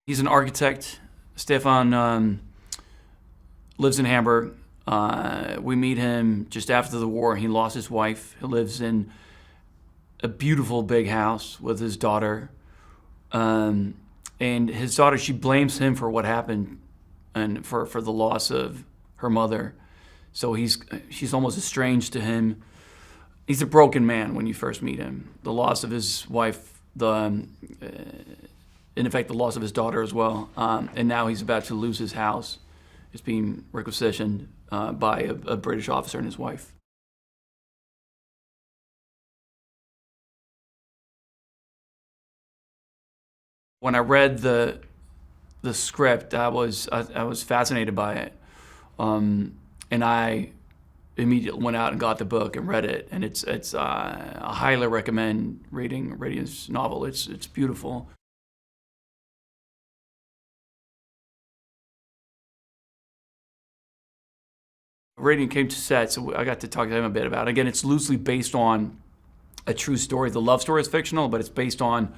He's an architect. Stefan lives in Hamburg. We meet him just after the war. He lost his wife. He lives in a beautiful big house with his daughter. And his daughter, she blames him for what happened and for the loss of her mother. So she's almost estranged to him. He's a broken man when you first meet him. The loss of his wife, in effect, the loss of his daughter as well. And now he's about to lose his house. It's being requisitioned by a British officer and his wife. When I read the script, I was fascinated by it, and I immediately went out and got the book and read it. And I highly recommend reading Rhidian's novel. It's beautiful. Rhidian came to set, so I got to talk to him a bit about it. Again, it's loosely based on a true story. The love story is fictional, but it's based on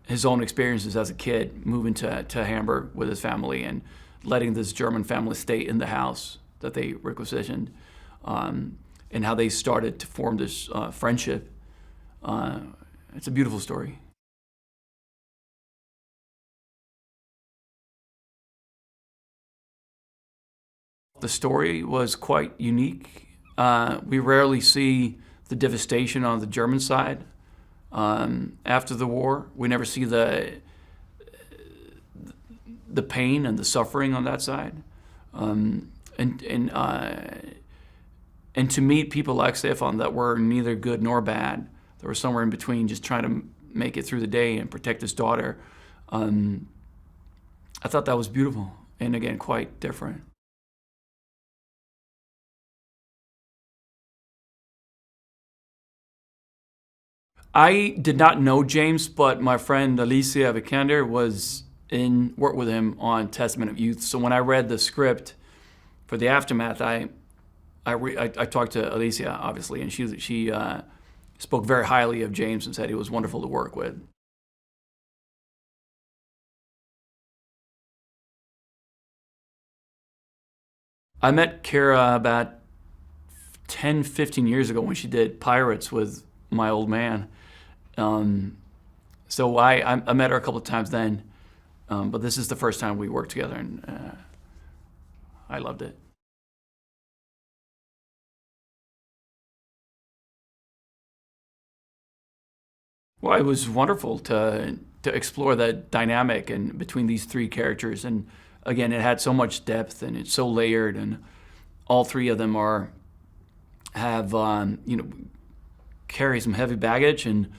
his own experiences as a kid, moving to Hamburg with his family and letting this German family stay in the house that they requisitioned, and how they started to form this friendship. It's a beautiful story. The story was quite unique. We rarely see the devastation on the German side after the war. We never see the pain and the suffering on that side. And to meet people like Stefan that were neither good nor bad, that were somewhere in between, just trying to make it through the day and protect his daughter, I thought that was beautiful, and again, quite different. I did not know James, but my friend Alicia Vikander worked with him on Testament of Youth. So when I read the script for the aftermath, I talked to Alicia, obviously, and she spoke very highly of James and said he was wonderful to work with. I met Kara about 10, 15 years ago when she did Pirates with my old man. So I met her a couple of times then, but this is the first time we worked together, and I loved it. Well, it was wonderful to explore that dynamic and between these three characters, and again, it had so much depth and it's so layered, and all three of them have carry some heavy baggage and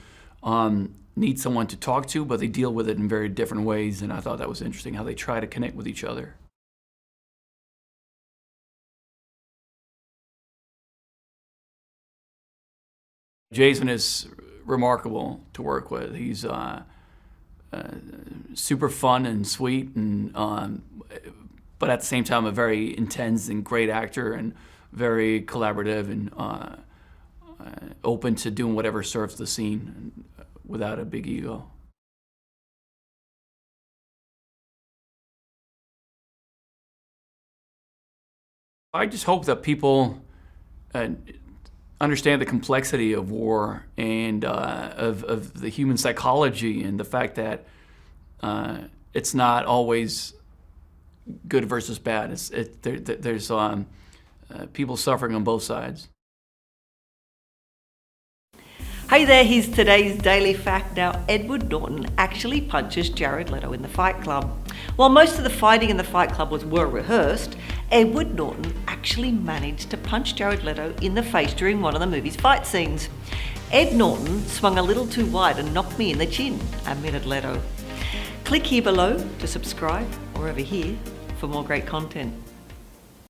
need someone to talk to, but they deal with it in very different ways, and I thought that was interesting how they try to connect with each other. Jason is remarkable to work with. He's super fun and sweet, and but at the same time a very intense and great actor, and very collaborative and open to doing whatever serves the scene without a big ego. I just hope that people understand the complexity of war and of the human psychology, and the fact that it's not always good versus bad. There's people suffering on both sides. Hey there, here's today's Daily Fact. Now, Edward Norton actually punches Jared Leto in the Fight Club. While most of the fighting in the Fight Club were rehearsed, Edward Norton actually managed to punch Jared Leto in the face during one of the movie's fight scenes. Ed Norton swung a little too wide and knocked me in the chin, admitted Leto. Click here below to subscribe, or over here for more great content.